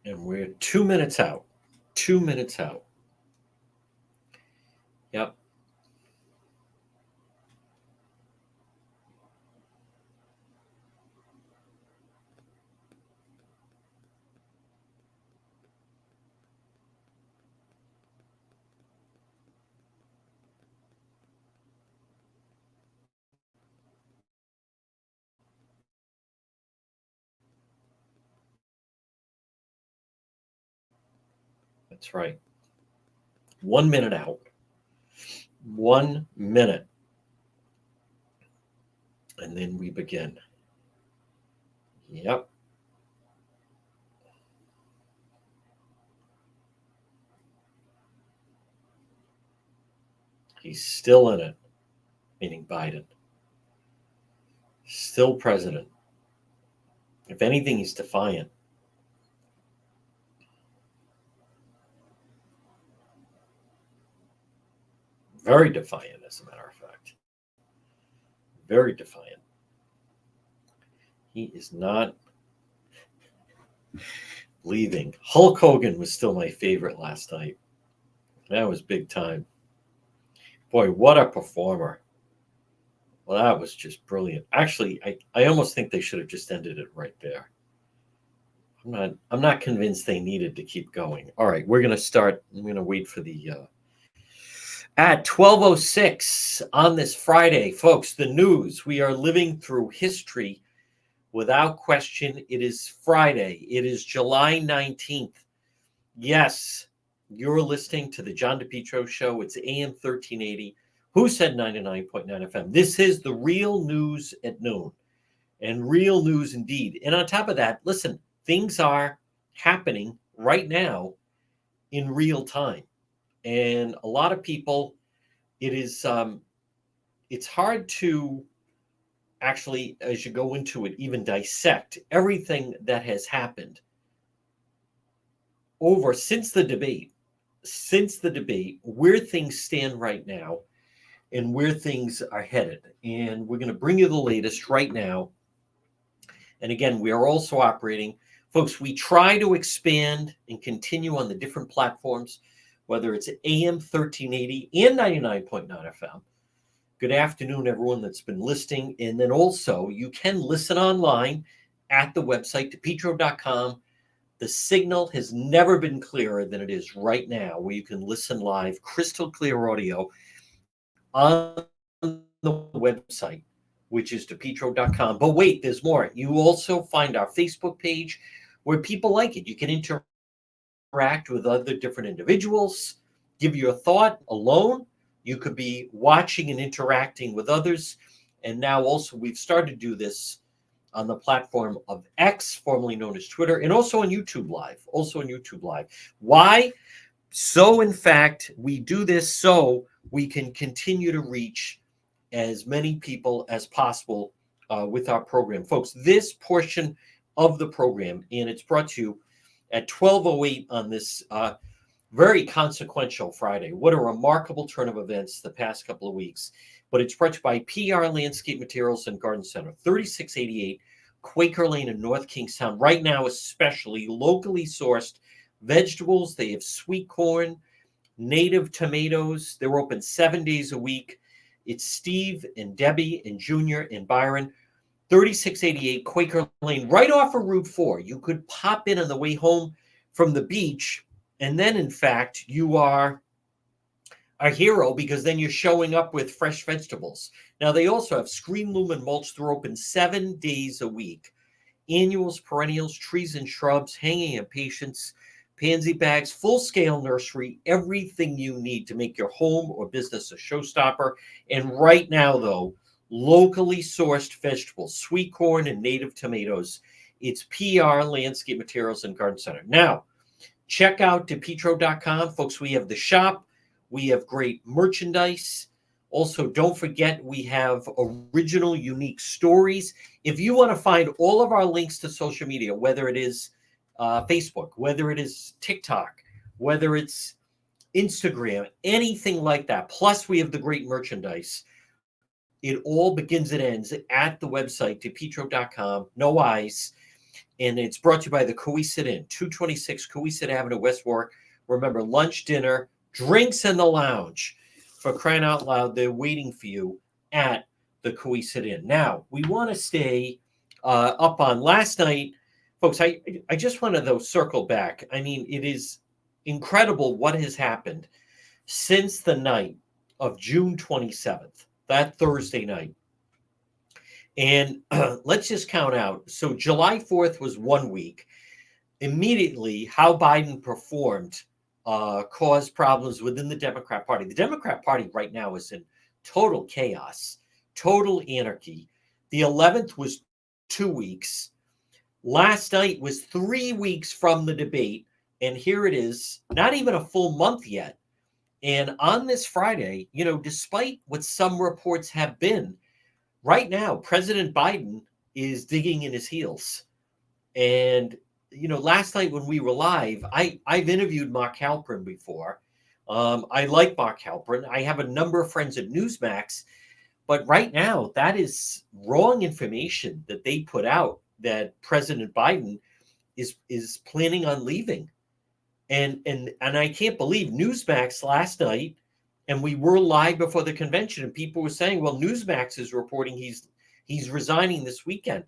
And we're 2 minutes out. 2 minutes out. Yep. That's right. 1 minute out. 1 minute. And then we begin. Yep. He's still in it, meaning Biden. Still president. If anything, he's defiant. Very defiant, as a matter of fact. Very defiant. He is not leaving. Hulk Hogan was still my favorite last night. That was big time. Boy, what a performer. Well, that was just brilliant. Actually, I almost think they should have just ended it right there. I'm not convinced they needed to keep going. All right, we're gonna start. I'm gonna wait for the at 12:06 on this Friday, folks. The news. We are living through history without question. It is Friday. It is July 19th. Yes, you're listening to the John DePietro Show. It's AM 1380. Who said 99.9 FM? This is the real news at noon, and real news indeed. And on top of that, listen, things are happening right now in real time, and a lot of people, it is it's hard to actually, as you go into it, even dissect everything that has happened over since the debate, where things stand right now and where things are headed. And we're going to bring you the latest right now. And again, we are also operating, folks, we try to expand and continue on the different platforms, whether it's AM 1380 and 99.9 FM. Good afternoon, everyone that's been listening. And then also, you can listen online at the website, depetro.com. The signal has never been clearer than it is right now, where you can listen live, crystal clear audio on the website, which is depetro.com. But wait, there's more. You also find our Facebook page where people like it. You can interact with other different individuals, give your thought alone. You could be watching and interacting with others. And now also we've started to do this on the platform of X, formerly known as Twitter, and also on YouTube Live. Why? So, in fact, we do this so we can continue to reach as many people as possible with our program. Folks, this portion of the program, and it's brought to you at 12:08 on this very consequential Friday. What a remarkable turn of events the past couple of weeks. But it's brought to you by PR Landscape Materials and Garden Center, 3688 Quaker Lane in North Kingstown. Right now, especially locally sourced vegetables. They have sweet corn, native tomatoes. They're open 7 days a week. It's Steve and Debbie and Junior and Byron, 3688 Quaker Lane, right off of Route 4. You could pop in on the way home from the beach, and then, in fact, you are a hero because then you're showing up with fresh vegetables. Now, they also have screen lumen mulch. They're open 7 days a week. Annuals, perennials, trees and shrubs, hanging impatiens, pansy bags, full-scale nursery, everything you need to make your home or business a showstopper. And right now, though, locally sourced vegetables, sweet corn and native tomatoes. It's PR Landscape Materials and Garden Center. Now, check out depetro.com. Folks, we have the shop. We have great merchandise. Also, don't forget, we have original, unique stories. If you want to find all of our links to social media, whether it is Facebook, whether it is TikTok, whether it's Instagram, anything like that, plus we have the great merchandise. It all begins and ends at the website, depetro.com, no eyes. and it's brought to you by the Coesit Inn, 226 Coesit Avenue, West Warwick. Remember, lunch, dinner, drinks in the lounge. For crying out loud, they're waiting for you at the Coesit Inn. Now, we want to stay up on last night. Folks, I just want to, though, circle back. I mean, it is incredible what has happened since the night of June 27th, that Thursday night. And let's just count out. So July 4th was 1 week. Immediately, how Biden performed caused problems within the Democrat Party. The Democrat Party right now is in total chaos, total anarchy. The 11th was 2 weeks. Last night was 3 weeks from the debate. And here it is, not even a full month yet. And on this Friday, you know, despite what some reports have been, right now, President Biden is digging in his heels. And, you know, last night when we were live, I've interviewed Mark Halperin before. I like Mark Halperin. I have a number of friends at Newsmax. But right now, that is wrong information that they put out, that President Biden is planning on leaving. And I can't believe Newsmax last night, and we were live before the convention, and people were saying, well, Newsmax is reporting he's resigning this weekend.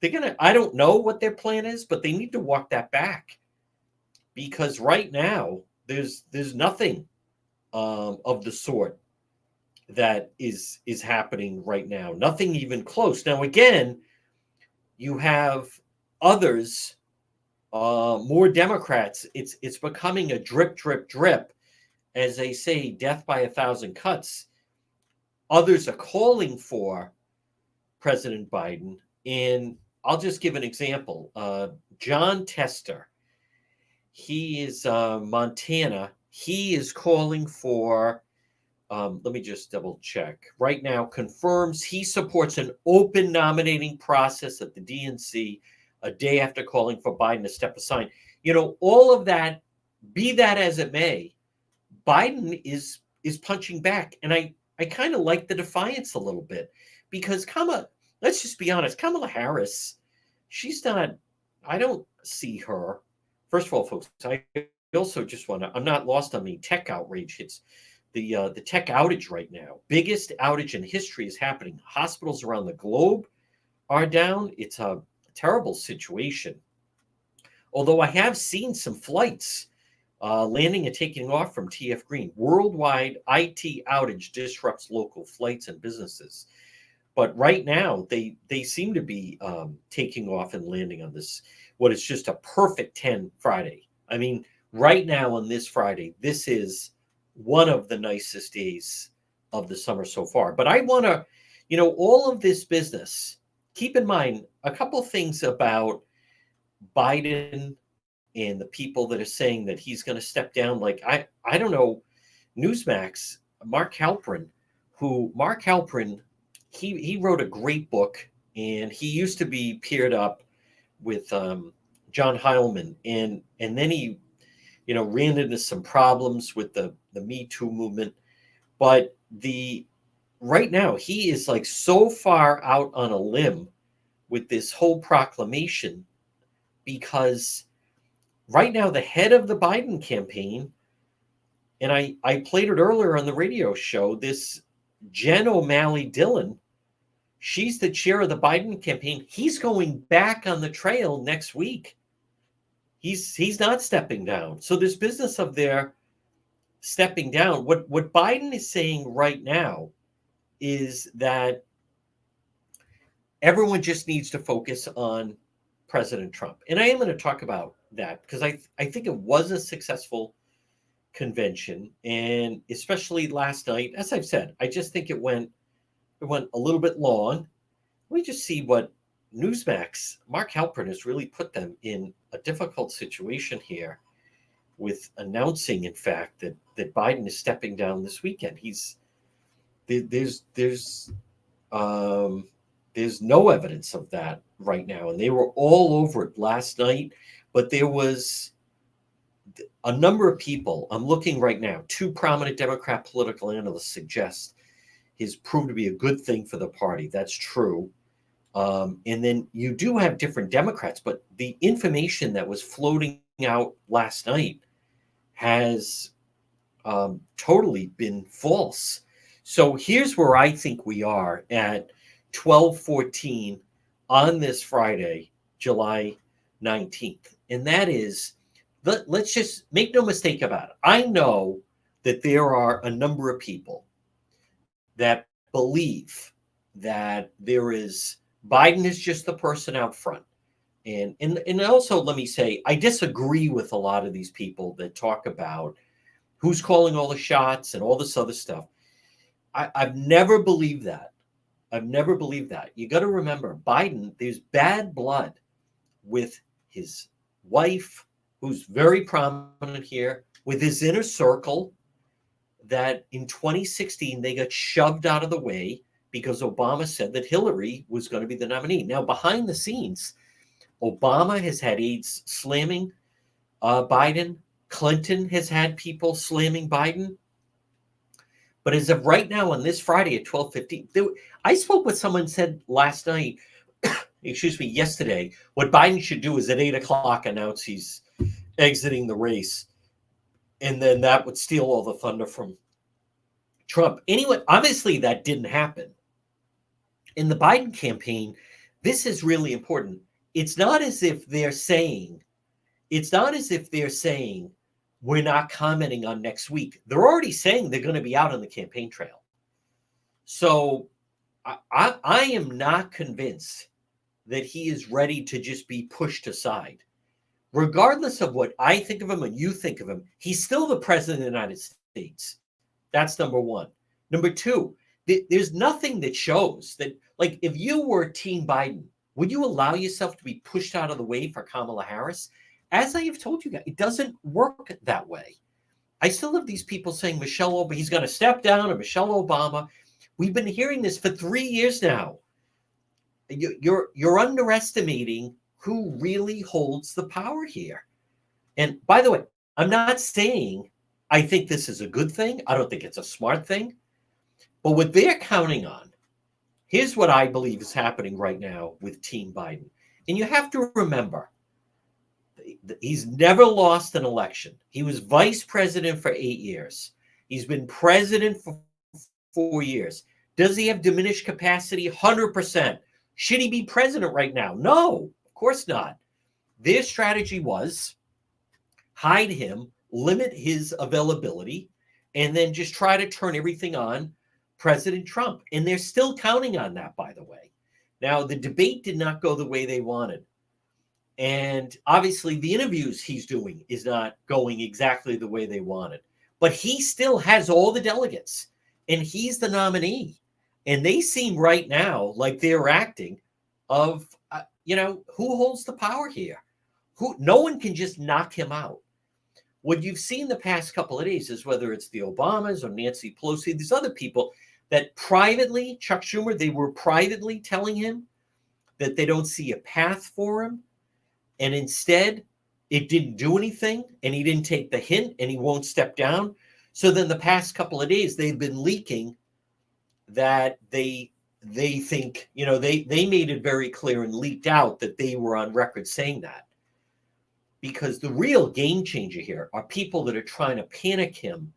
I don't know what their plan is, but they need to walk that back, because right now there's nothing of the sort that is happening right now. Nothing even close. Now, again, you have others, more Democrats. It's becoming a drip, drip, drip. As they say, death by 1,000 cuts. Others are calling for President Biden. And I'll just give an example. John Tester, he is Montana. He is calling for, let me just double check. Right now, confirms he supports an open nominating process at the DNC a day after calling for Biden to step aside. You know, all of that, be that as it may, Biden is punching back. And I kind of like the defiance a little bit, because let's just be honest, Kamala Harris, she's not, I don't see her. First of all, folks, I also just want to, I'm not lost on the tech outrage. It's the tech outage right now. Biggest outage in history is happening. Hospitals around the globe are down. It's a terrible situation. Although I have seen some flights landing and taking off from TF Green. Worldwide IT outage disrupts local flights and businesses. But right now, they seem to be taking off and landing on this, what is just a perfect 10 Friday. I mean, right now on this Friday, this is one of the nicest days of the summer so far. But I want to, you know, all of this business, keep in mind a couple of things about Biden and the people that are saying that he's going to step down. Like, I don't know, Newsmax, Mark Halperin, he wrote a great book, and he used to be paired up with John Heilman, and then he, you know, ran into some problems with the Me Too movement. But right now he is like so far out on a limb with this whole proclamation, because right now the head of the Biden campaign, and I played it earlier on the radio show, this Jen O'Malley Dillon, she's the chair of the Biden campaign. He's going back on the trail next week. He's not stepping down. So this business of their stepping down, what Biden is saying right now is that everyone just needs to focus on President Trump. And I am going to talk about that, because I think it was a successful convention, and especially last night, as I've said, I just think it went a little bit long. Let me just see what Newsmax, Mark Halperin, has really put them in a difficult situation here with announcing, in fact, that Biden is stepping down this weekend. There's no evidence of that right now, and they were all over it last night. But there was a number of people. I'm looking right now. 2 prominent Democrat political analysts suggest he's proved to be a good thing for the party. That's true. And then you do have different Democrats, but the information that was floating out last night has totally been false. So here's where I think we are at 12:14 on this Friday, July 19th. And that is, let's just make no mistake about it. I know that there are a number of people that believe that there is Biden is just the person out front. And also, let me say, I disagree with a lot of these people that talk about who's calling all the shots and all this other stuff. I've never believed that. I've never believed that. You got to remember, Biden, there's bad blood with his wife, who's very prominent here, with his inner circle, that in 2016, they got shoved out of the way because Obama said that Hillary was going to be the nominee. Now, behind the scenes, Obama has had aides slamming Biden. Clinton has had people slamming Biden. But as of right now, on this Friday at 12:15, I spoke with someone said last night, yesterday, what Biden should do is at 8 o'clock announce he's exiting the race. And then that would steal all the thunder from Trump. Anyway, obviously that didn't happen. In the Biden campaign, this is really important. It's not as if they're saying, we're not commenting on next week. They're already saying they're going to be out on the campaign trail. So I am not convinced that he is ready to just be pushed aside. Regardless of what I think of him and you think of him, he's still the president of the United States. That's number one. Number two, there's nothing that shows that, like, if you were Team Biden, would you allow yourself to be pushed out of the way for Kamala Harris? As I have told you guys, it doesn't work that way. I still have these people saying Michelle Obama, he's going to step down, or Michelle Obama. We've been hearing this for 3 years now. You're underestimating who really holds the power here. And by the way, I'm not saying I think this is a good thing. I don't think it's a smart thing. But what they're counting on, here's what I believe is happening right now with Team Biden. And you have to remember, he's never lost an election. He was vice president for 8 years. He's been president for 4 years. Does he have diminished capacity? 100%. Should he be president right now? No, of course not. Their strategy was hide him, limit his availability, and then just try to turn everything on President Trump. And they're still counting on that, by the way. Now, the debate did not go the way they wanted. And obviously, the interviews he's doing is not going exactly the way they wanted. But he still has all the delegates, and he's the nominee. And they seem right now like they're acting of, who holds the power here? No one can just knock him out. What you've seen the past couple of days is whether it's the Obamas or Nancy Pelosi, these other people that privately, Chuck Schumer, they were privately telling him that they don't see a path for him. And instead, it didn't do anything, and he didn't take the hint, and he won't step down. So then the past couple of days, they've been leaking that they think, they made it very clear and leaked out that they were on record saying that. Because the real game changer here are people that are trying to panic him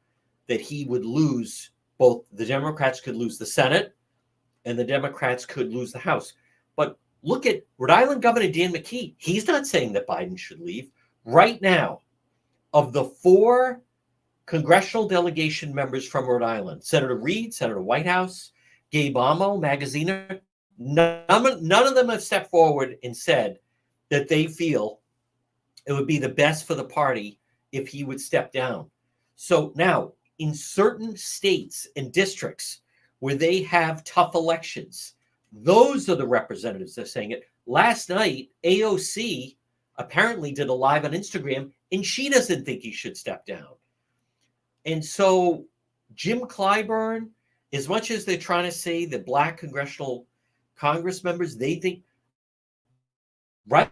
that he would lose, both the Democrats could lose the Senate and the Democrats could lose the House. But look at Rhode Island Governor Dan McKee. He's not saying that Biden should leave. Right now, of the 4 congressional delegation members from Rhode Island, Senator Reid, Senator Whitehouse, Gabe Amo, Magaziner, none of them have stepped forward and said that they feel it would be the best for the party if he would step down. So now, in certain states and districts where they have tough elections, those are the representatives that are saying it. Last night, AOC apparently did a live on Instagram, and she doesn't think he should step down. And so Jim Clyburn, as much as they're trying to say that Black congressional Congress members, they think right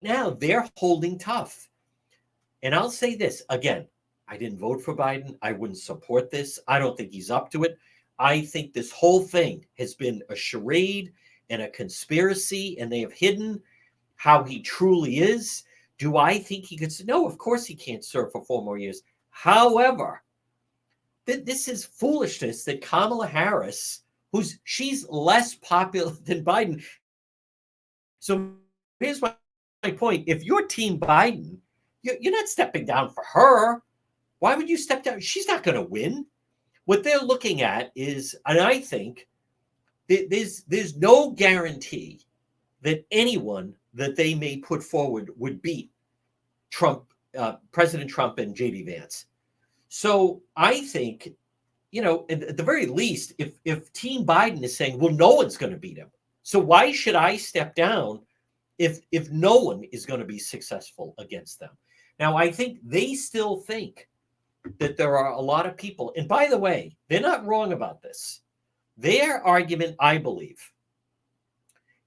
now they're holding tough. And I'll say this again, I didn't vote for Biden. I wouldn't support this. I don't think he's up to it. I think this whole thing has been a charade. and a conspiracy, and they have hidden how he truly is. Do I think he could? No, of course he can't serve for 4 more years. However, this is foolishness that Kamala Harris, she's less popular than Biden. So here's my point. If you're Team Biden, you're not stepping down for her. Why would you step down? She's not going to win. What they're looking at is, and I think there's no guarantee that anyone that they may put forward would beat Trump, President Trump and J.D. Vance. So I think, at the very least, if Team Biden is saying, well, no one's going to beat him, so why should I step down if no one is going to be successful against them? Now, I think they still think that there are a lot of people, and by the way, they're not wrong about this. Their argument, I believe,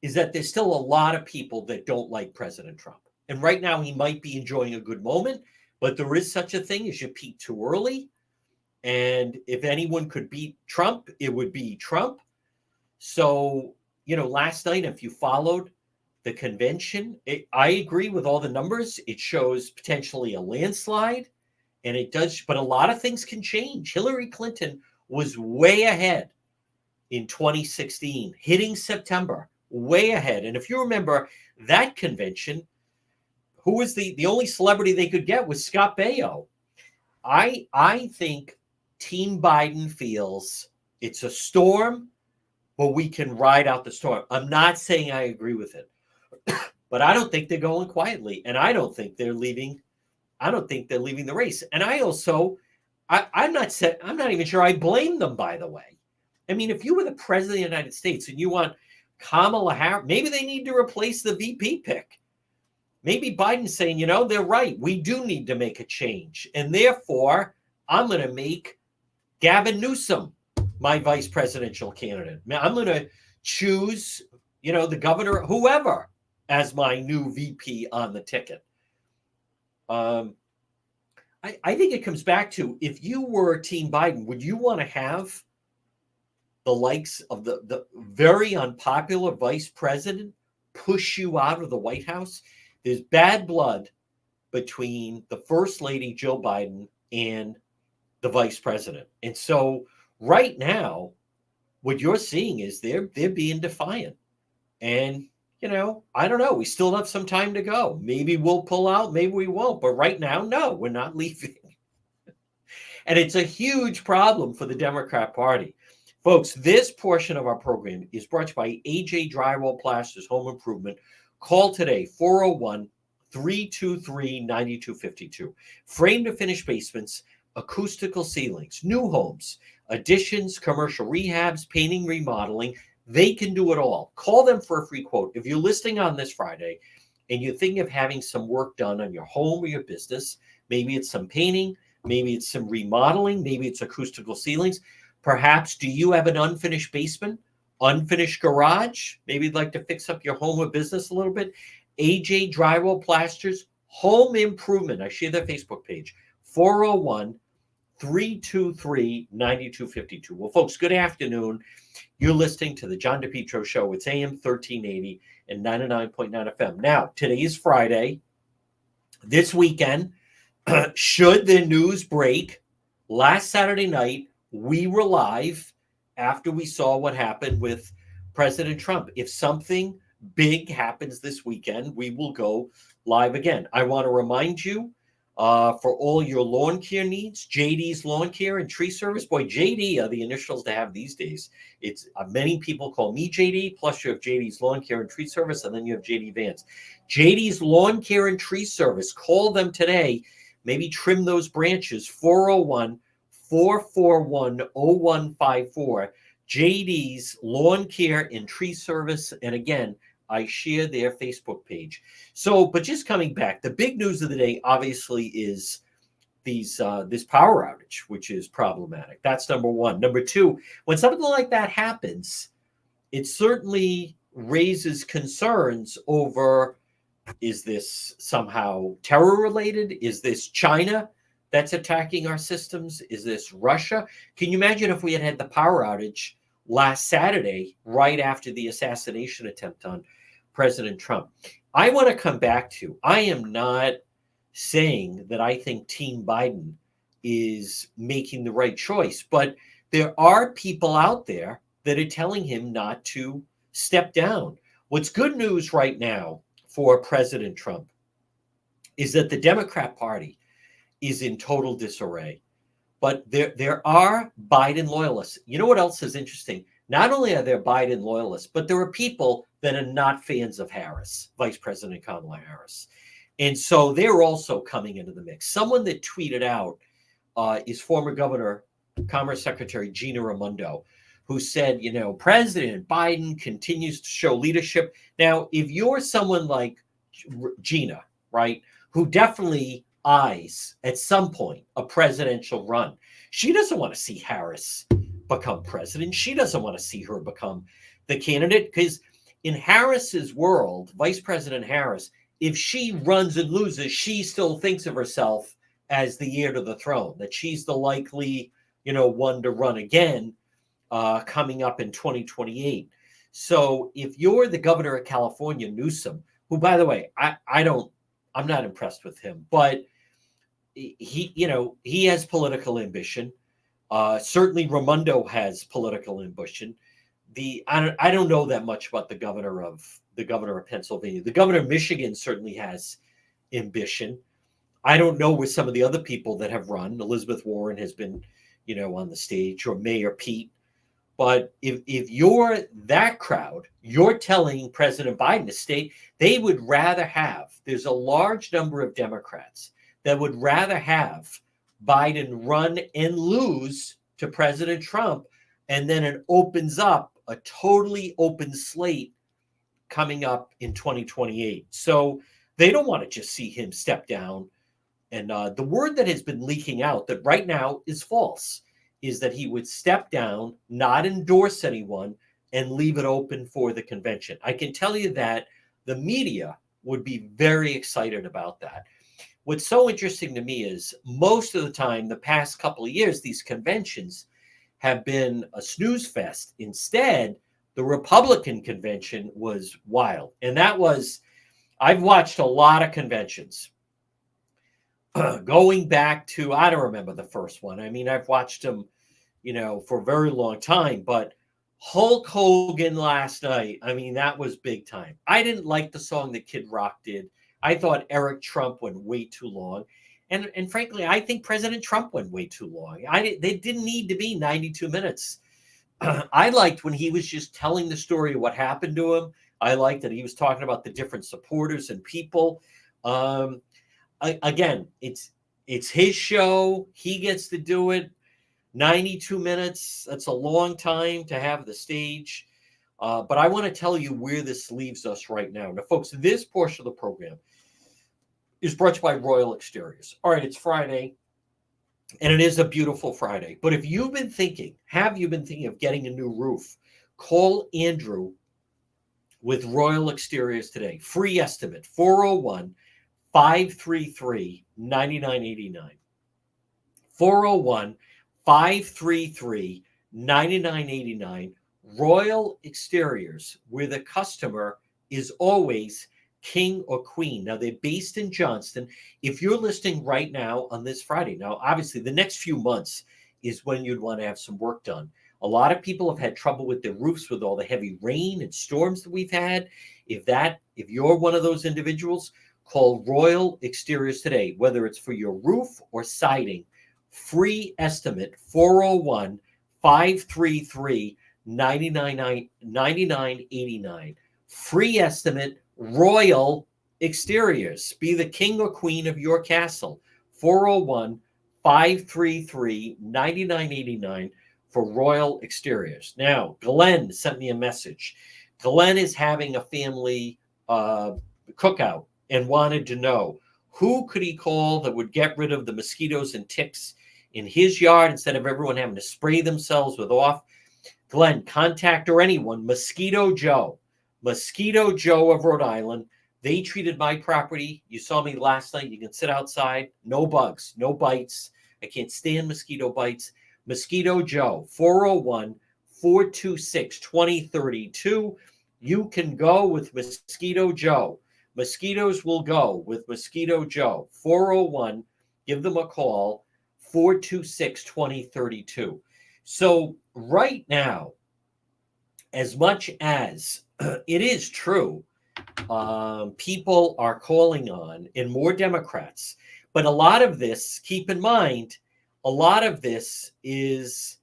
is that there's still a lot of people that don't like President Trump. And right now he might be enjoying a good moment, but there is such a thing as you peak too early. And if anyone could beat Trump, it would be Trump. So, last night, if you followed the convention, I agree with all the numbers. It shows potentially a landslide, and it does, but a lot of things can change. Hillary Clinton was way ahead in 2016, hitting September, way ahead. And if you remember that convention, who was the only celebrity they could get was Scott Baio. I think Team Biden feels it's a storm, but we can ride out the storm. I'm not saying I agree with it, but I don't think they're going quietly, and I don't think they're leaving. I don't think they're leaving the race. And I also, I'm not even sure I blame them, by the way. I mean, if you were the president of the United States and you want Kamala Harris, maybe they need to replace the VP pick. Maybe Biden's saying, they're right. We do need to make a change. And therefore, I'm going to make Gavin Newsom my vice presidential candidate. I'm going to choose, the governor, whoever, as my new VP on the ticket. I think it comes back to, if you were Team Biden, would you want to have the likes of the very unpopular vice president push you out of the White House? There's bad blood between the First Lady, Jill Biden, and the vice president. And so right now, what you're seeing is they're being defiant. And, I don't know. We still have some time to go. Maybe we'll pull out, maybe we won't. But right now, no, we're not leaving. And it's a huge problem for the Democrat Party. Folks, this portion of our program is brought to you by AJ Drywall Plasters Home Improvement. Call today, 401-323-9252. Frame to finish basements, acoustical ceilings, new homes, additions, commercial rehabs, painting, remodeling. They can do it all. Call them for a free quote. If you're listening on this Friday and you're thinking of having some work done on your home or your business, maybe it's some painting, maybe it's some remodeling, maybe it's acoustical ceilings. Perhaps, do you have an unfinished basement? Unfinished garage? Maybe you'd like to fix up your home or business a little bit. AJ Drywall Plasters Home Improvement. I share their Facebook page. 401-323-9252. Well, folks, good afternoon. You're listening to the John DePetro Show. It's AM 1380 and 99.9 FM. Now, today is Friday. This weekend, should the news break, last Saturday night, we were live after we saw what happened with President Trump. If something big happens this weekend, we will go live again. I want to remind you, for all your lawn care needs, JD's Lawn Care and Tree Service. Boy, JD are the initials to have these days. It's many people call me JD, plus you have JD's Lawn Care and Tree Service, and then you have JD Vance. JD's Lawn Care and Tree Service. Call them today. Maybe trim those branches. 401-441-0154. JD's Lawn Care and Tree Service. And again, I share their Facebook page. So, but just coming back, the big news of the day obviously is this power outage, which is problematic. That's number one. Number two, when something like that happens, it certainly raises concerns over, is this somehow terror related? Is this China that's attacking our systems? Is this Russia? Can you imagine if we had had the power outage last Saturday, right after the assassination attempt on President Trump. I want to come back to, I am not saying that I think Team Biden is making the right choice, but there are people out there that are telling him not to step down. What's good news right now for President Trump is that the Democrat Party is in total disarray. But there are Biden loyalists. You know what else is interesting? Not only are there Biden loyalists, but there are people that are not fans of Harris, Vice President Kamala Harris. And so they're also coming into the mix. Someone that tweeted out is former Governor, Commerce Secretary Gina Raimondo, who said, you know, President Biden continues to show leadership. Now, if you're someone like Gina, right, who definitely eyes at some point a presidential run, she doesn't want to see Harris become president. She doesn't want to see her become the candidate, because in Harris's world, Vice President Harris, if she runs and loses, she still thinks of herself as the heir to the throne, that she's the likely, you know, one to run again coming up in 2028. So if you're the governor of California, Newsom, who, by the way, I'm not impressed with him, but he, you know, he has political ambition. Certainly Raimondo has political ambition. I don't know that much about the governor of Pennsylvania. The governor of Michigan certainly has ambition. I don't know with some of the other people that have run. Elizabeth Warren has been, you know, on the stage, or Mayor Pete. But if you're that crowd, you're telling President Biden to stay. They would rather have, there's a large number of Democrats that would rather have Biden run and lose to President Trump, and then it opens up a totally open slate coming up in 2028. So they don't want to just see him step down. And the word that has been leaking out that right now is false is that he would step down, not endorse anyone, and leave it open for the convention. I can tell you that the media would be very excited about that. What's so interesting to me is most of the time, the past couple of years, these conventions have been a snooze fest. Instead, the Republican convention was wild. And that was, I've watched a lot of conventions going back to, I don't remember the first one. I mean, I've watched them, you know, for a very long time, but Hulk Hogan last night, I mean, that was big time. I didn't like the song that Kid Rock did. I thought Eric Trump went way too long. And frankly, I think President Trump went way too long. They didn't need to be 92 minutes. I liked when he was just telling the story of what happened to him. I liked that he was talking about the different supporters and people. Again, it's his show. He gets to do it. 92 minutes, that's a long time to have the stage. But I want to tell you where this leaves us right now. Now, folks, this portion of the program is brought to you by Royal Exteriors. All right, it's Friday, and it is a beautiful Friday. But if you've been thinking, of getting a new roof, call Andrew with Royal Exteriors today. Free estimate, 401-533-9989. 401-533-9989. Royal Exteriors, where the customer is always king or queen. Now, they're based in Johnston. If you're listening right now on this Friday, now, obviously, the next few months is when you'd want to have some work done. A lot of people have had trouble with their roofs with all the heavy rain and storms that we've had. If you're one of those individuals, call Royal Exteriors today, whether it's for your roof or siding. Free estimate, 401-533-9989. Free estimate, Royal Exteriors. Be the king or queen of your castle. 401-533-9989 for Royal Exteriors. Now, Glenn sent me a message. Glenn is having a family cookout and wanted to know who could he call that would get rid of the mosquitoes and ticks in his yard instead of everyone having to spray themselves with off. Glenn, contact or anyone, Mosquito Joe of Rhode Island. They treated my property. You saw me last night. You can sit outside. No bugs, no bites. I can't stand mosquito bites. Mosquito Joe, 426-2032. You can go with Mosquito Joe. Mosquitoes will go with Mosquito Joe. 401, give them a call, 426-2032. So right now, as much as it is true, people are calling on, and more Democrats, but a lot of this, keep in mind, a lot of this it's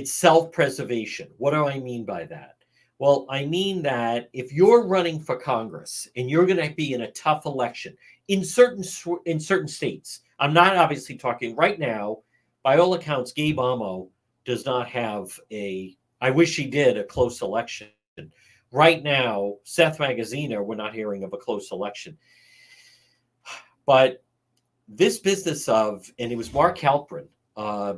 self-preservation. What do I mean by that? Well, I mean that if you're running for Congress and you're going to be in a tough election in certain states, I'm not obviously talking right now. By all accounts, Gabe Amo does not have I wish he did, a close election. Right now, Seth Magaziner, we're not hearing of a close election. But this business of, and it was Mark Halperin,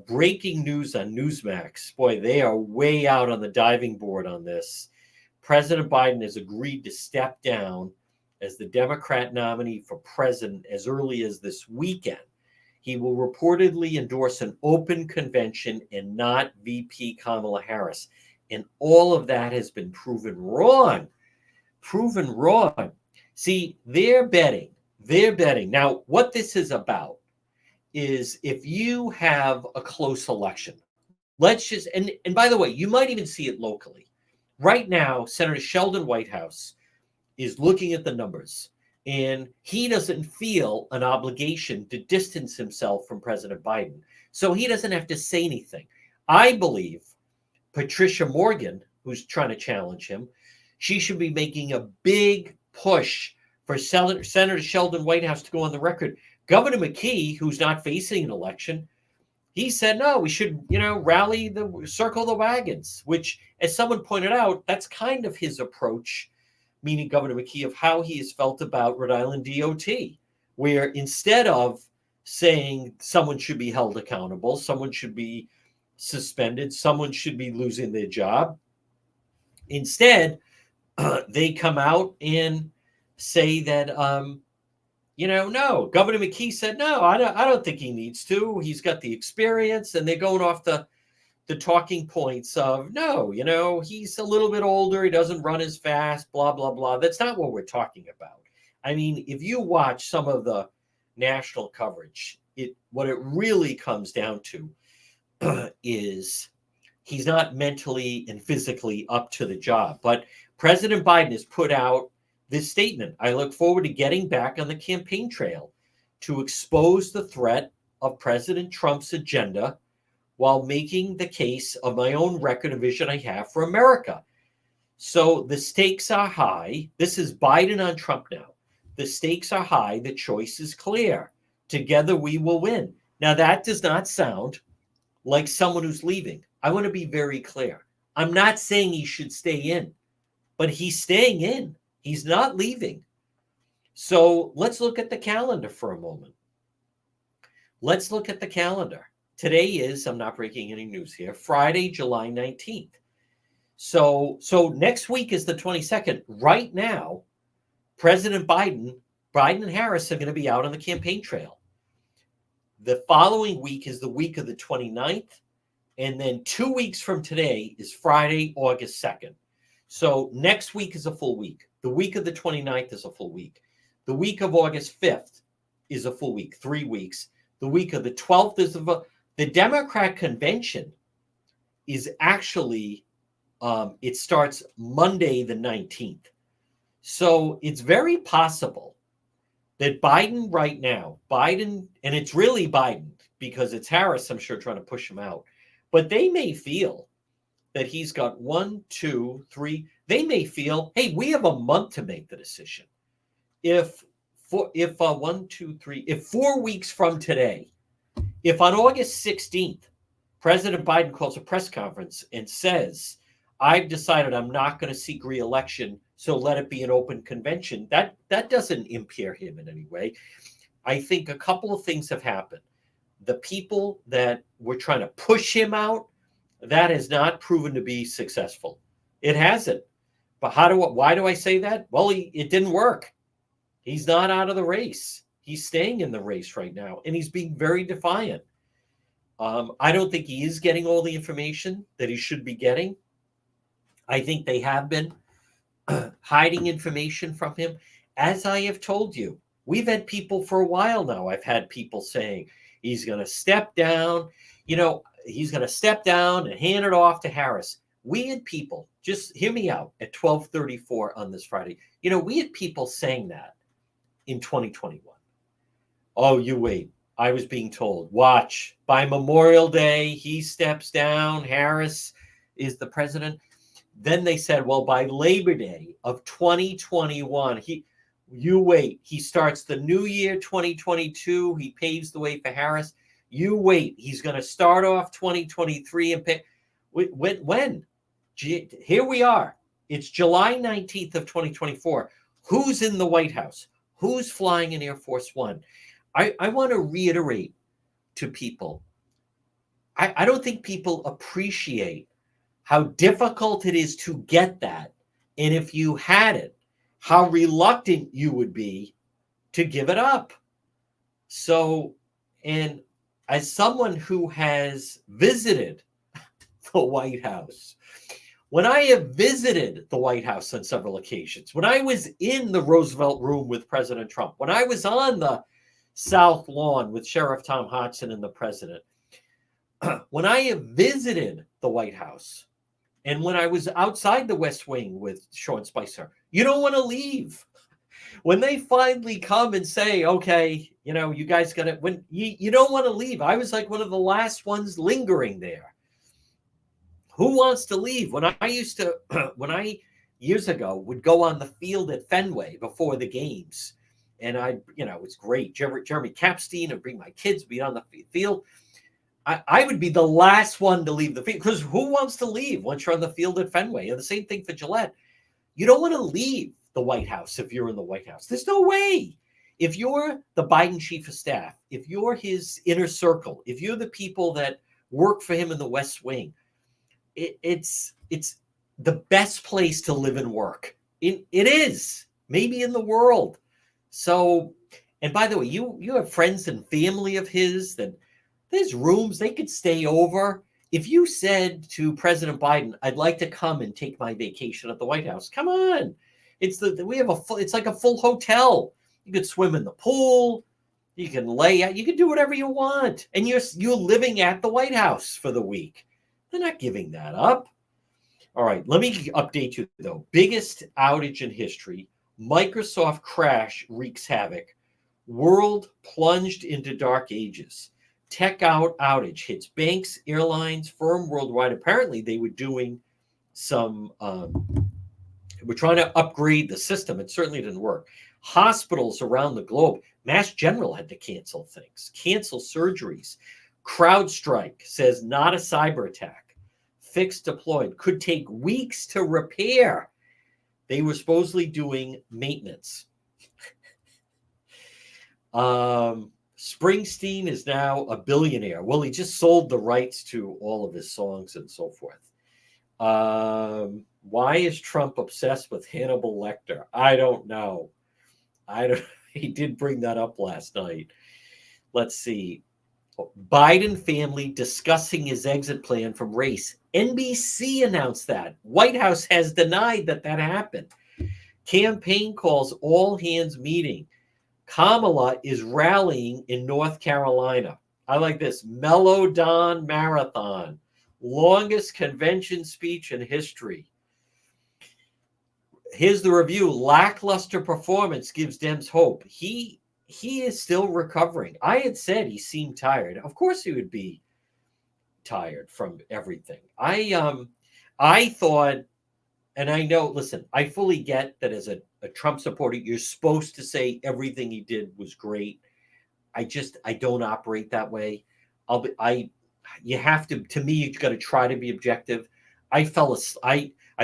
breaking news on Newsmax. Boy, they are way out on the diving board on this. President Biden has agreed to step down as the Democrat nominee for president as early as this weekend. He will reportedly endorse an open convention and not VP Kamala Harris. And all of that has been proven wrong. Proven wrong. See, they're betting. Now, what this is about is if you have a close election, let's just, and by the way, you might even see it locally. Right now, Senator Sheldon Whitehouse is looking at the numbers, and he doesn't feel an obligation to distance himself from President Biden. So he doesn't have to say anything. I believe Patricia Morgan, who's trying to challenge him, she should be making a big push for Senator Sheldon Whitehouse to go on the record. Governor McKee, who's not facing an election, he said, no, we should, circle the wagons, which, as someone pointed out, that's kind of his approach, meaning Governor McKee, of how he has felt about Rhode Island DOT, where instead of saying someone should be held accountable, someone should be suspended, someone should be losing their job, instead, they come out and say that, no, Governor McKee said, no, I don't think he needs to. He's got the experience, and they're going off the talking points of, no, he's a little bit older. He doesn't run as fast, blah, blah, blah. That's not what we're talking about. I mean, if you watch some of the national coverage, what it really comes down to is he's not mentally and physically up to the job. But President Biden has put out this statement: I look forward to getting back on the campaign trail to expose the threat of President Trump's agenda while making the case of my own record and vision I have for America. So the stakes are high. This is Biden on Trump now. The stakes are high. The choice is clear. Together we will win. Now, that does not sound like someone who's leaving. I want to be very clear. I'm not saying he should stay in, but he's staying in. He's not leaving. So let's look at the calendar for a moment. Let's look at the calendar. Today is, I'm not breaking any news here, Friday, July 19th. So next week is the 22nd. Right now, President Biden and Harris are going to be out on the campaign trail. The following week is the week of the 29th. And then 2 weeks from today is Friday, August 2nd. So next week is a full week. The week of the 29th is a full week. The week of August 5th is a full week, 3 weeks. The week of the 12th is the Democrat convention is actually, it starts Monday the 19th. So it's very possible that Biden right now, and it's really Biden because it's Harris, I'm sure, trying to push him out. But they may feel that he's got 1, 2, 3. They may feel, hey, we have a month to make the decision. If 4 weeks from today, if on August 16th, President Biden calls a press conference and says, I've decided I'm not going to seek re-election, so let it be an open convention, that doesn't impair him in any way. I think a couple of things have happened. The people that were trying to push him out, that has not proven to be successful. It hasn't. But why do I say that? Well, it didn't work. He's not out of the race. He's staying in the race right now, and he's being very defiant. I don't think he is getting all the information that he should be getting. I think they have been hiding information from him. As I have told you, we've had people for a while now. I've had people saying he's going to step down. He's going to step down and hand it off to Harris. We had people, just hear me out, at 12:34 on this Friday. We had people saying that in 2021. Oh, you wait. I was being told, watch, by Memorial Day, he steps down. Harris is the president. Then they said, well, by Labor Day of 2021, you wait. He starts the new year, 2022. He paves the way for Harris. You wait. He's going to start off 2023 and pay. When? Here we are. It's July 19th of 2024. Who's in the White House? Who's flying in Air Force One? I want to reiterate to people, I don't think people appreciate how difficult it is to get that. And if you had it, how reluctant you would be to give it up. So, and as someone who has visited the White House, when I have visited the White House on several occasions, when I was in the Roosevelt Room with President Trump, when I was on the South Lawn with Sheriff Tom Hodgson and the president, when I have visited the White House, and when I was outside the West Wing with Sean Spicer, you don't want to leave. When they finally come and say, okay, you guys got to, when you don't want to leave. I was like one of the last ones lingering there. Who wants to leave? When I used to, years ago would go on the field at Fenway before the games, and it's great. Jeremy Kapstein would bring my kids, be on the field. I would be the last one to leave the field, because who wants to leave once you're on the field at Fenway? And the same thing for Gillette. You don't want to leave the White House if you're in the White House. There's no way. If you're the Biden chief of staff, if you're his inner circle, if you're the people that work for him in the West Wing, it's the best place to live and work. It is, maybe in the world. So, and by the way, you have friends and family of his that there's rooms they could stay over. If you said to President Biden, I'd like to come and take my vacation at the White House, come on. It's like a full hotel. You could swim in the pool. You can lay out. You can do whatever you want. And you're living at the White House for the week. They're not giving that up. All right, let me update you, though. Biggest outage in history. Microsoft crash wreaks havoc. World plunged into dark ages. Tech outage hits banks, airlines, firm worldwide. Apparently, they were doing some, we're trying to upgrade the system. It certainly didn't work. Hospitals around the globe. Mass General had to cancel things, cancel surgeries. CrowdStrike says not a cyber attack. Fix deployed. Could take weeks to repair. They were supposedly doing maintenance. Springsteen is now a billionaire. Well, he just sold the rights to all of his songs and so forth. Why is Trump obsessed with Hannibal Lecter? I don't know. He did bring that up last night. Let's see. Biden family discussing his exit plan from race. NBC announced that. White House has denied that happened. Campaign calls all hands meeting. Kamala is rallying in North Carolina. I like this. Melodon Marathon. Longest convention speech in history. Here's the review. Lackluster performance gives Dems hope. He is still recovering. I had said he seemed tired. Of course he would be tired from everything. I thought, and I know, listen, I fully get that as a Trump supporter, you're supposed to say everything he did was great. I don't operate that way. You have to me, you got to try to be objective. I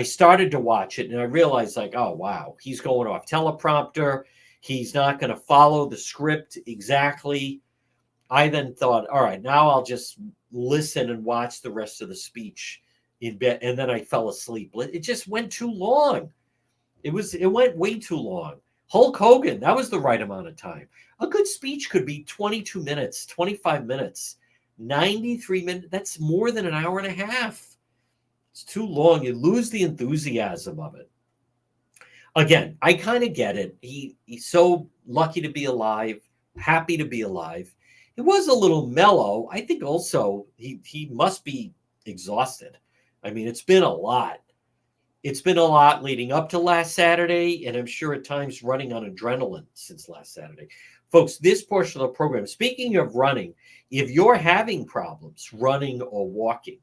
started to watch it and I realized oh, wow, he's going off teleprompter. He's not going to follow the script exactly. I then thought, all right, now I'll just listen and watch the rest of the speech in bed. And then I fell asleep. It just went too long. It went way too long. Hulk Hogan, that was the right amount of time. A good speech could be 22 minutes, 25 minutes. 93 minutes. That's more than an hour and a half. It's too long. You lose the enthusiasm of it. Again, I kind of get it. He's so lucky to be alive, happy to be alive. It was a little mellow. I think also he must be exhausted. I mean, it's been a lot. It's been a lot leading up to last Saturday, and I'm sure at times running on adrenaline since last Saturday. Folks, this portion of the program, speaking of running, if you're having problems running or walking,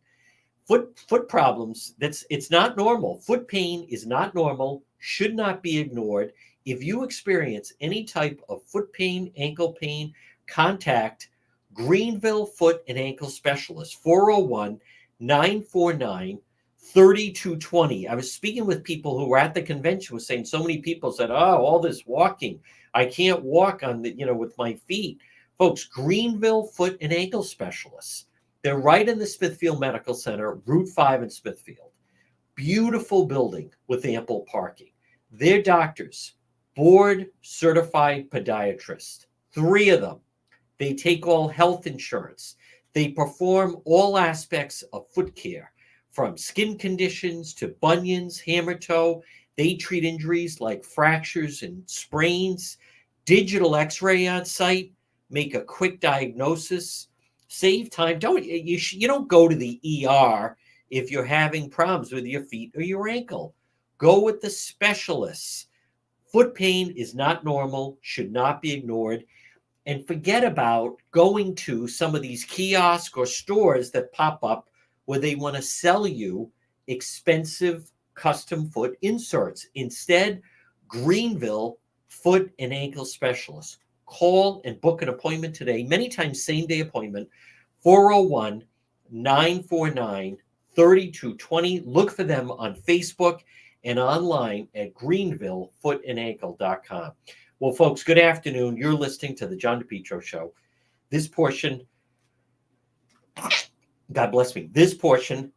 foot problems, it's not normal. Foot pain is not normal, should not be ignored. If you experience any type of foot pain, ankle pain, contact Greenville Foot and Ankle Specialist, 401-949 3220. I was speaking with people who were at the convention, was saying so many people said, oh, all this walking, I can't walk on the, with my feet. Folks, Greenville Foot and Ankle Specialists. They're right in the Smithfield Medical Center, Route 5 in Smithfield. Beautiful building with ample parking. Their doctors, board certified podiatrists, 3 of them. They take all health insurance. They perform all aspects of foot care, from skin conditions to bunions, hammer toe. They treat injuries like fractures and sprains, digital x-ray on site, make a quick diagnosis, save time. You don't go to the ER if you're having problems with your feet or your ankle. Go with the specialists. Foot pain is not normal, should not be ignored. And forget about going to some of these kiosks or stores that pop up where they want to sell you expensive custom foot inserts. Instead, Greenville Foot and Ankle Specialists. Call and book an appointment today. Many times, same-day appointment, 401-949-3220. Look for them on Facebook and online at greenvillefoothandankle.com. Well, folks, good afternoon. You're listening to the John DePietro Show. This portion, God bless me, this portion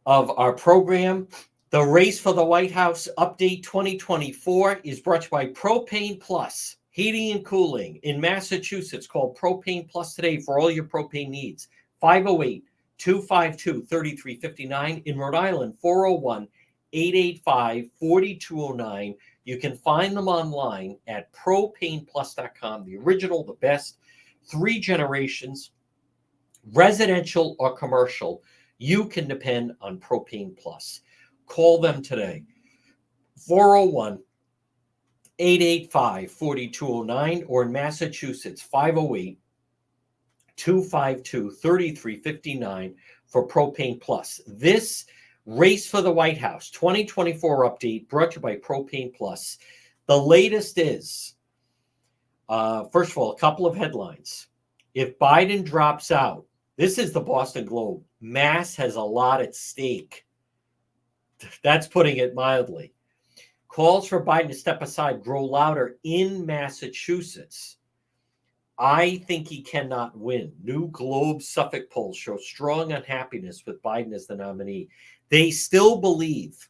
of our program, the Race for the White House Update 2024, is brought to you by Propane Plus Heating and Cooling in Massachusetts. Call Propane Plus today for all your propane needs. 508-252-3359. In Rhode Island, 401-885-4209. You can find them online at propaneplus.com. The original, the best, 3 generations, residential or commercial. You can depend on Propane Plus. Call them today, 401-885-4209, or in Massachusetts, 508-252-3359 for Propane Plus. This Race for the White House 2024 update brought to you by Propane Plus. The latest is, first of all, a couple of headlines. If Biden drops out, this is the Boston Globe. Mass has a lot at stake. That's putting it mildly. Calls for Biden to step aside grow louder in Massachusetts. I think he cannot win. New Globe Suffolk polls show strong unhappiness with Biden as the nominee. They still believe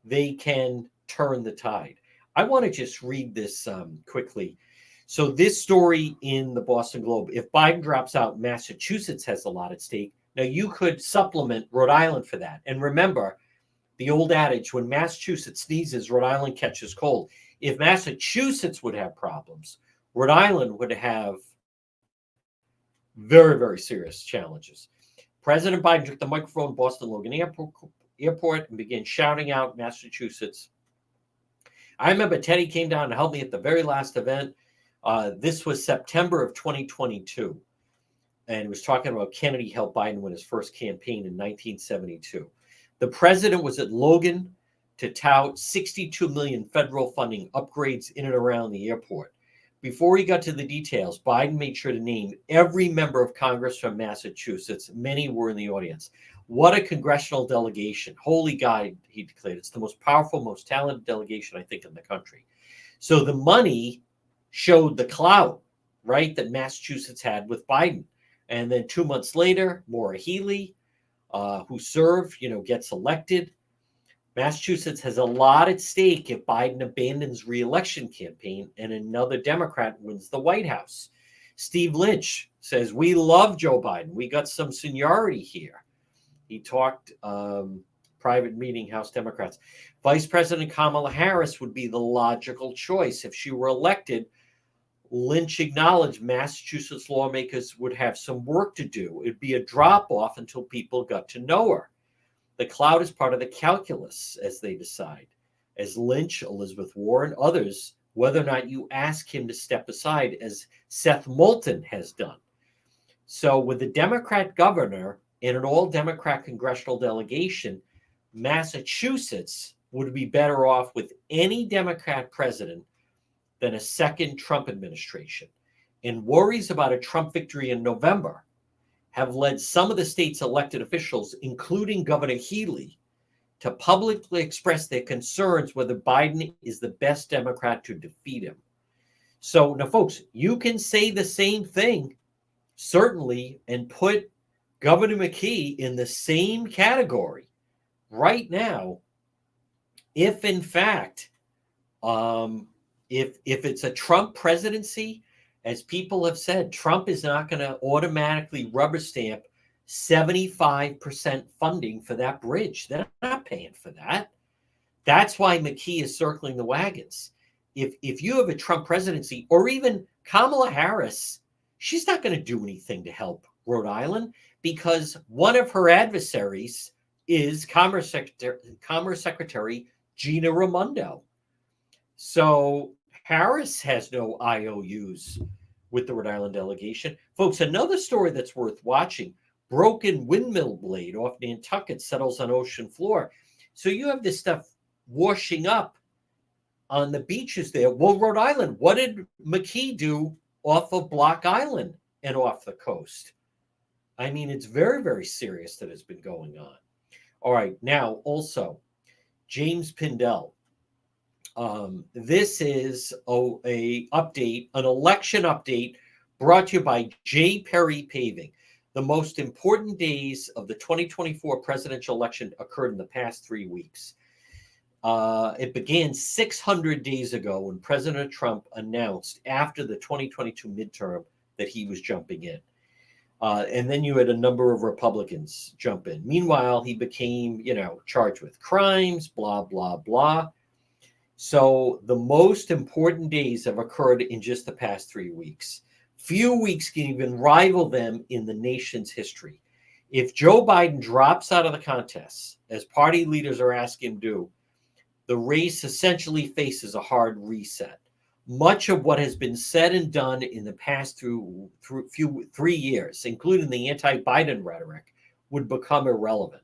they can turn the tide. I want to just read this quickly. So this story in the Boston Globe, if Biden drops out, Massachusetts has a lot at stake. Now, you could supplement Rhode Island for that. And remember, the old adage, when Massachusetts sneezes, Rhode Island catches cold. If Massachusetts would have problems, Rhode Island would have very, very serious challenges. President Biden took the microphone at Boston Logan Airport and began shouting out Massachusetts. I remember Teddy came down to help me at the very last event. This was September of 2022. And he was talking about Kennedy helped Biden win his first campaign in 1972. The president was at Logan to tout $62 million federal funding upgrades in and around the airport. Before he got to the details, Biden made sure to name every member of Congress from Massachusetts. Many were in the audience. What a congressional delegation. Holy God, he declared. It's the most powerful, most talented delegation, I think, in the country. So the money showed the clout, right, that Massachusetts had with Biden. And then 2 months later, Maura Healey, who served, gets elected. Massachusetts has a lot at stake if Biden abandons re-election campaign and another Democrat wins the White House. Steve Lynch says, we love Joe Biden. We got some seniority here. He talked private meeting House Democrats. Vice President Kamala Harris would be the logical choice. If she were elected, Lynch acknowledged Massachusetts lawmakers would have some work to do. It'd be a drop-off until people got to know her. The cloud is part of the calculus as they decide. As Lynch, Elizabeth Warren, others, whether or not you ask him to step aside, as Seth Moulton has done. So with the Democrat governor and an all-Democrat congressional delegation, Massachusetts would be better off with any Democrat president than a second Trump administration. And worries about a Trump victory in November have led some of the state's elected officials, including Governor Healy, to publicly express their concerns whether Biden is the best Democrat to defeat him. So now, folks, you can say the same thing, certainly, and put Governor McKee in the same category right now, if in fact, if it's a Trump presidency, as people have said, Trump is not going to automatically rubber stamp 75% funding for that bridge. They're not paying for that. That's why McKee is circling the wagons. If you have a Trump presidency, or even Kamala Harris, she's not going to do anything to help Rhode Island, because one of her adversaries is Commerce Secretary Gina Raimondo. So Harris has no IOUs with the Rhode Island delegation. Folks, another story that's worth watching: broken windmill blade off Nantucket settles on ocean floor. So you have this stuff washing up on the beaches there. Well, Rhode Island, what did McKee do off of Block Island and off the coast? I mean, it's very, very serious that has been going on. All right, now also, James Pindell. This is an election update brought to you by J. Perry Paving. The most important days of the 2024 presidential election occurred in the past 3 weeks. It began 600 days ago when President Trump announced after the 2022 midterm that he was jumping in. And then you had a number of Republicans jump in. Meanwhile, he became, charged with crimes, blah, blah, blah. So the most important days have occurred in just the past 3 weeks. Few weeks can even rival them in the nation's history. If Joe Biden drops out of the contest, as party leaders are asking him to do, the race essentially faces a hard reset. Much of what has been said and done in the past through 3 years, including the anti-Biden rhetoric, would become irrelevant.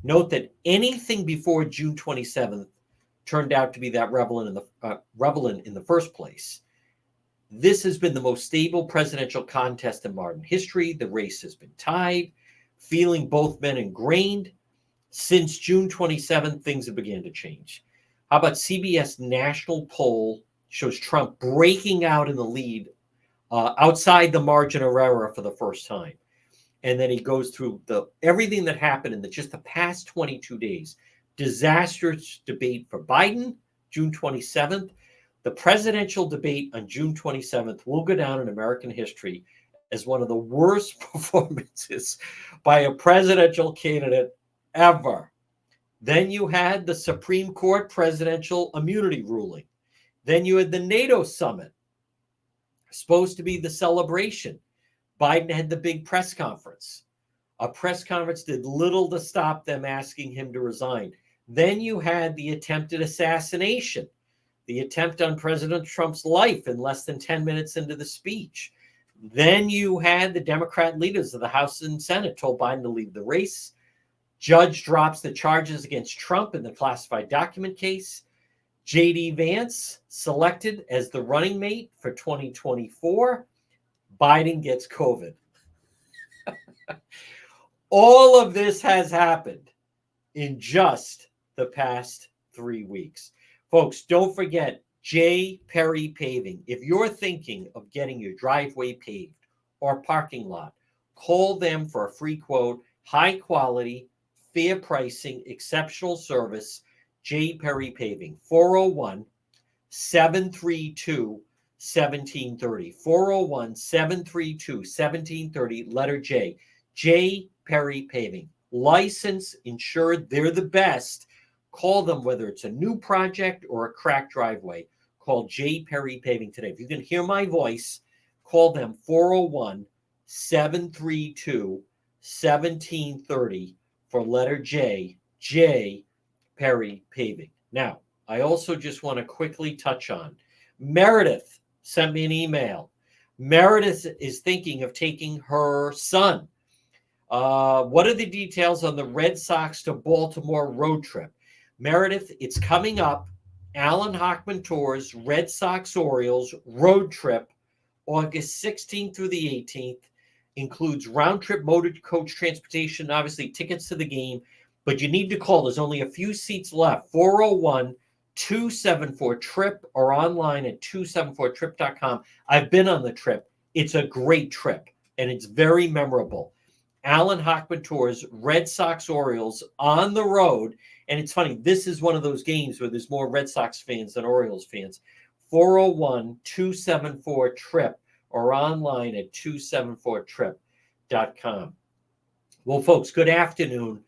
Note that anything before June 27th turned out to be that relevant in the first place. This has been the most stable presidential contest in modern history. The race has been tied, feeling both men ingrained. Since June 27th, things have begun to change. How about CBS national poll shows Trump breaking out in the lead outside the margin of error for the first time. And then he goes through everything that happened in just the past 22 days. Disastrous debate for Biden, June 27th. The presidential debate on June 27th will go down in American history as one of the worst performances by a presidential candidate ever. Then you had the Supreme Court presidential immunity ruling. Then you had the NATO summit, supposed to be the celebration. Biden had the big press conference. A press conference did little to stop them asking him to resign. Then you had the attempted assassination, the attempt on President Trump's life in less than 10 minutes into the speech. Then you had the Democrat leaders of the House and Senate told Biden to leave the race. Judge drops the charges against Trump in the classified document case. J.D. Vance selected as the running mate for 2024. Biden gets COVID. All of this has happened in just the past 3 weeks. Folks, don't forget J. Perry Paving. If you're thinking of getting your driveway paved or parking lot, call them for a free quote. High quality, fair pricing, exceptional service. J. Perry Paving, 401-732-1730. 401-732-1730, letter J. J. Perry Paving. Licensed, insured, they're the best. Call them whether it's a new project or a cracked driveway. Call J. Perry Paving today. If you can hear my voice, call them 401-732-1730 for letter J. J. Perry Paving. Now, I also just want to quickly touch on Meredith sent me an email. Meredith is thinking of taking her son. What are the details on the Red Sox to Baltimore road trip? Meredith, it's coming up. Alan Hochman Tours, Red Sox Orioles road trip, August 16th through the 18th. Includes round trip motor coach transportation, obviously tickets to the game. But you need to call. There's only a few seats left. 401-274-TRIP or online at 274trip.com. I've been on the trip. It's a great trip, and it's very memorable. Alan Hochman Tours, Red Sox Orioles on the road. And it's funny, this is one of those games where there's more Red Sox fans than Orioles fans. 401-274-TRIP or online at 274trip.com. Well, folks, good afternoon.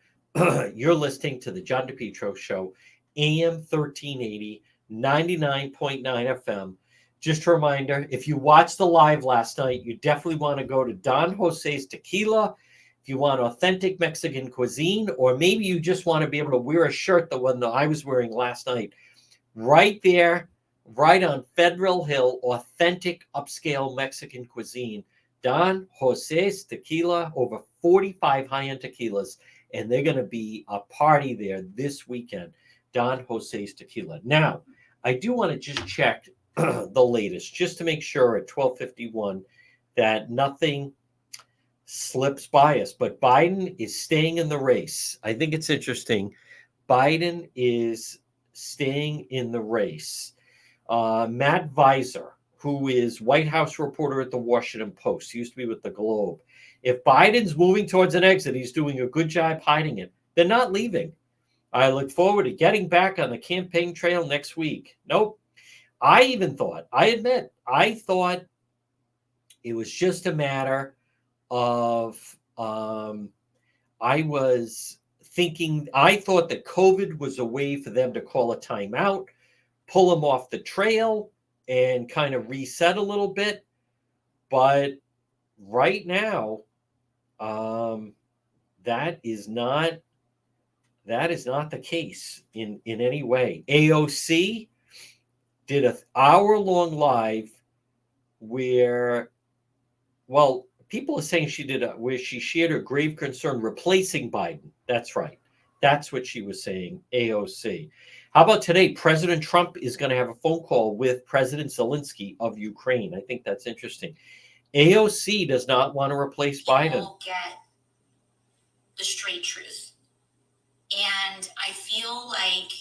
You're listening to the John DePietro Show, AM 1380, 99.9 FM. Just a reminder, if you watched the live last night, you definitely want to go to Don Jose's Tequila. If you want authentic Mexican cuisine, or maybe you just want to be able to wear a shirt, the one that I was wearing last night, right there, right on Federal Hill, authentic upscale Mexican cuisine. Don Jose's Tequila, over 45 high-end tequilas. And they're going to be a party there this weekend, Don Jose's Tequila. Now, I do want to just check the latest, just to make sure at 12:51 that nothing slips by us. But Biden is staying in the race. I think it's interesting. Biden is staying in the race. Matt Visor, who is White House reporter at the Washington Post, he used to be with the Globe. If Biden's moving towards an exit, he's doing a good job hiding it. They're not leaving. I look forward to getting back on the campaign trail next week. Nope. I thought it was just a matter of, I thought that COVID was a way for them to call a timeout, pull him off the trail, and kind of reset a little bit. But right now, that is not the case in any way. AOC did an hour-long live where, well, people are saying where she shared her grave concern replacing Biden. That's right. That's what she was saying, AOC. How about today? President Trump is going to have a phone call with President Zelensky of Ukraine. I think that's interesting. AOC does not want to replace Biden. People get the straight truth. And I feel like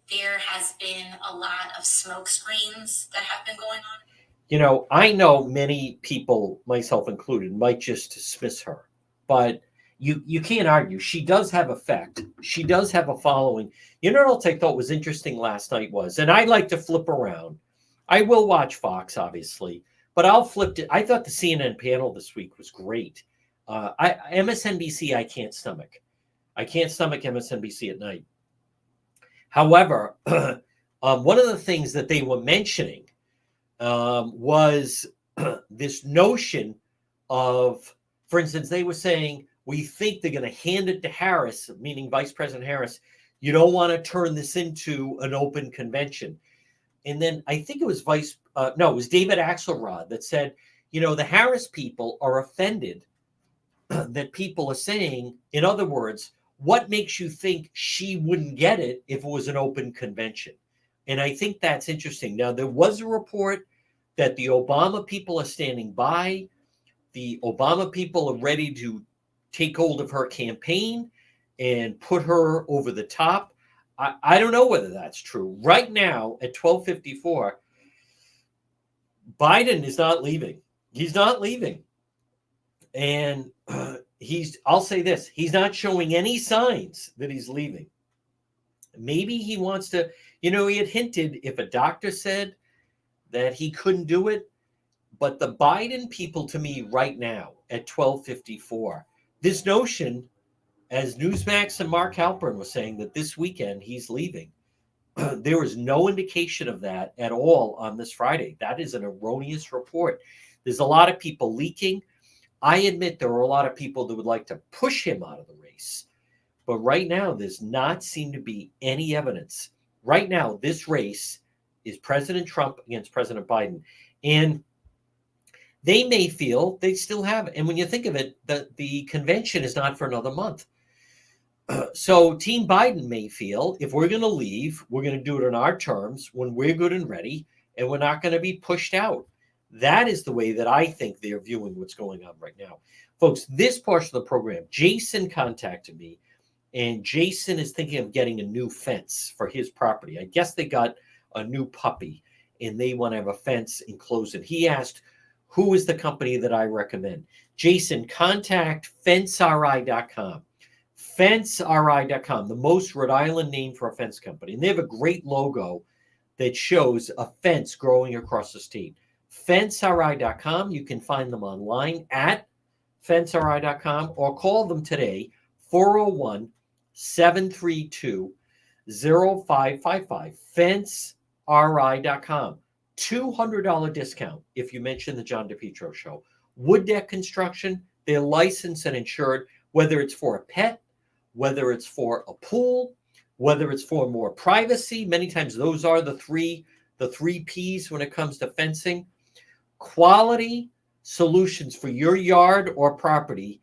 there has been a lot of smoke screens that have been going on. You know, I know many people, myself included, might just dismiss her, but you can't argue. She does have effect. She does have a following. You know what else I thought was interesting last night was, and I like to flip around. I will watch Fox, obviously. But I'll flip it. I thought the CNN panel this week was great. MSNBC, I can't stomach. I can't stomach MSNBC at night. However, one of the things that they were mentioning was this notion of, for instance, they were saying, we think they're going to hand it to Harris, meaning Vice President Harris. You don't want to turn this into an open convention. And then I think it was it was David Axelrod that said, the Harris people are offended that people are saying, in other words, what makes you think she wouldn't get it if it was an open convention? And I think that's interesting. Now, there was a report that the Obama people are standing by. The Obama people are ready to take hold of her campaign and put her over the top. I don't know whether that's true. Right now, at 12:54, Biden is not leaving. He's not leaving. And I'll say this, he's not showing any signs that he's leaving. Maybe he wants to, he had hinted if a doctor said that he couldn't do it. But the Biden people, to me, right now at 12:54, this notion, as Newsmax and Mark Halpern was saying, that this weekend he's leaving, there is no indication of that at all on this Friday. That is an erroneous report. There's a lot of people leaking. I admit there are a lot of people that would like to push him out of the race. But right now, there's not seem to be any evidence. Right now, this race is President Trump against President Biden. And they may feel they still have it. And when you think of it, the convention is not for another month. So Team Biden may feel if we're going to leave, we're going to do it on our terms when we're good and ready, and we're not going to be pushed out. That is the way that I think they're viewing what's going on right now. Folks, this portion of the program, Jason contacted me, and Jason is thinking of getting a new fence for his property. I guess they got a new puppy, and they want to have a fence enclosed. And he asked, who is the company that I recommend? Jason, contact FenceRI.com. FenceRI.com, the most Rhode Island name for a fence company. And they have a great logo that shows a fence growing across the state. FenceRI.com. You can find them online at FenceRI.com or call them today, 401-732-0555. FenceRI.com. $200 discount if you mention the John DePietro Show. Wood Deck Construction, they're licensed and insured, whether it's for a pet, whether it's for a pool, whether it's for more privacy. Many times those are the three P's when it comes to fencing. Quality solutions for your yard or property,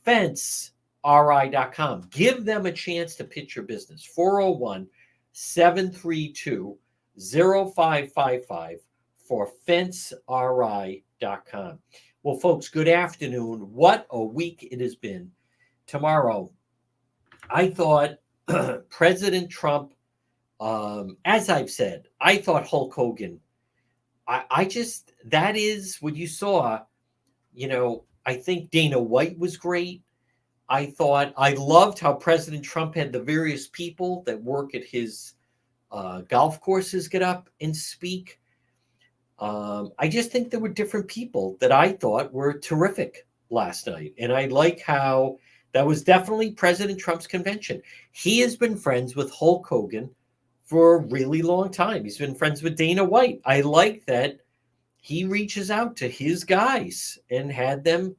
FenceRI.com. Give them a chance to pitch your business. 401-732-0555 for FenceRI.com. Well, folks, good afternoon. What a week it has been. Tomorrow, I thought President Trump, as I've said, I thought Hulk Hogan, that is what you saw. I think Dana White was great. I loved how President Trump had the various people that work at his golf courses get up and speak. I just think there were different people that I thought were terrific last night. And I like how that was definitely President Trump's convention. He has been friends with Hulk Hogan for a really long time. He's been friends with Dana White. I like that he reaches out to his guys and had them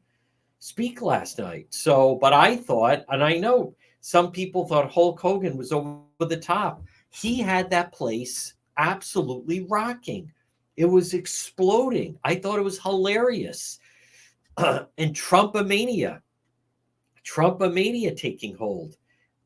speak last night. So, but I thought, and I know some people thought Hulk Hogan was over the top. He had that place absolutely rocking. It was exploding. I thought it was hilarious. And Trumpomania taking hold.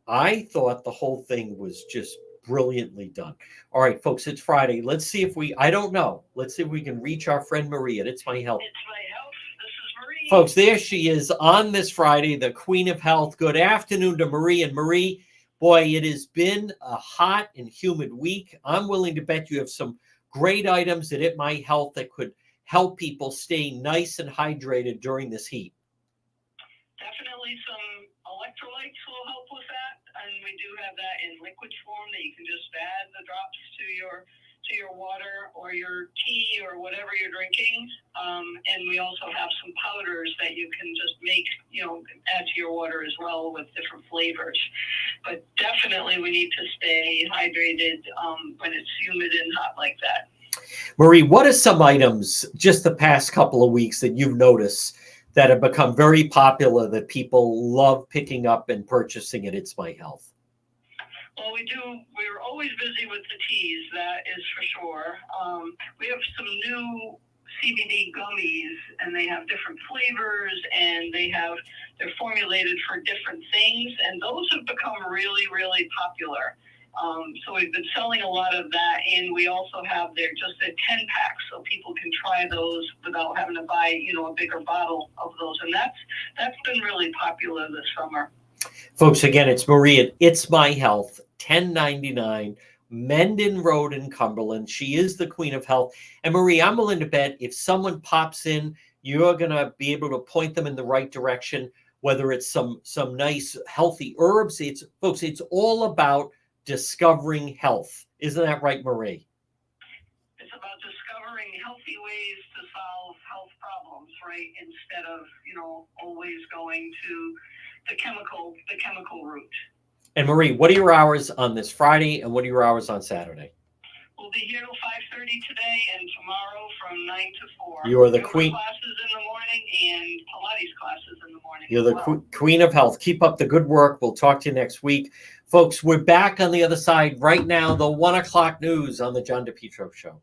I thought the whole thing was just brilliantly done. All right, folks, it's Friday. Let's see if we can reach our friend Marie at It's My Health. It's My Health. This is Marie. Folks, there she is on this Friday, the Queen of Health. Good afternoon to Marie. And Marie, boy, it has been a hot and humid week. I'm willing to bet you have some great items at It My Health that could help people stay nice and hydrated during this heat. Definitely some electrolytes will help with that, and we do have that in liquid form that you can just add the drops to your water or your tea or whatever you're drinking. And we also have some powders that you can just make, add to your water as well with different flavors. But definitely we need to stay hydrated when it's humid and hot like that. Marie, what are some items just the past couple of weeks that you've noticed that have become very popular that people love picking up and purchasing at It's My Health? Well, we're always busy with the teas, that is for sure. We have some new CBD gummies, and they have different flavors, and they're formulated for different things, and those have become really, really popular. So we've been selling a lot of that, and we also have just a 10-pack, so people can try those without having to buy, a bigger bottle of those, and that's been really popular this summer. Folks, again, it's Marie at It's My Health, 1099 Mendon Road in Cumberland. She is the Queen of Health. And Marie, I'm willing to bet if someone pops in, you're going to be able to point them in the right direction, whether it's some nice healthy herbs. It's all about discovering health. Isn't that right, Marie? It's about discovering healthy ways to solve health problems, right? Instead of, always going to the chemical route. And Marie, what are your hours on this Friday and what are your hours on Saturday? We'll be here till 5:30 today and tomorrow from 9 to 4. You are the Yoga queen. Classes in the morning and Pilates classes in the morning. You're as the well. queen of health. Keep up the good work. We'll talk to you next week. Folks, we're back on the other side right now, the 1 o'clock news on the John DePietro Show.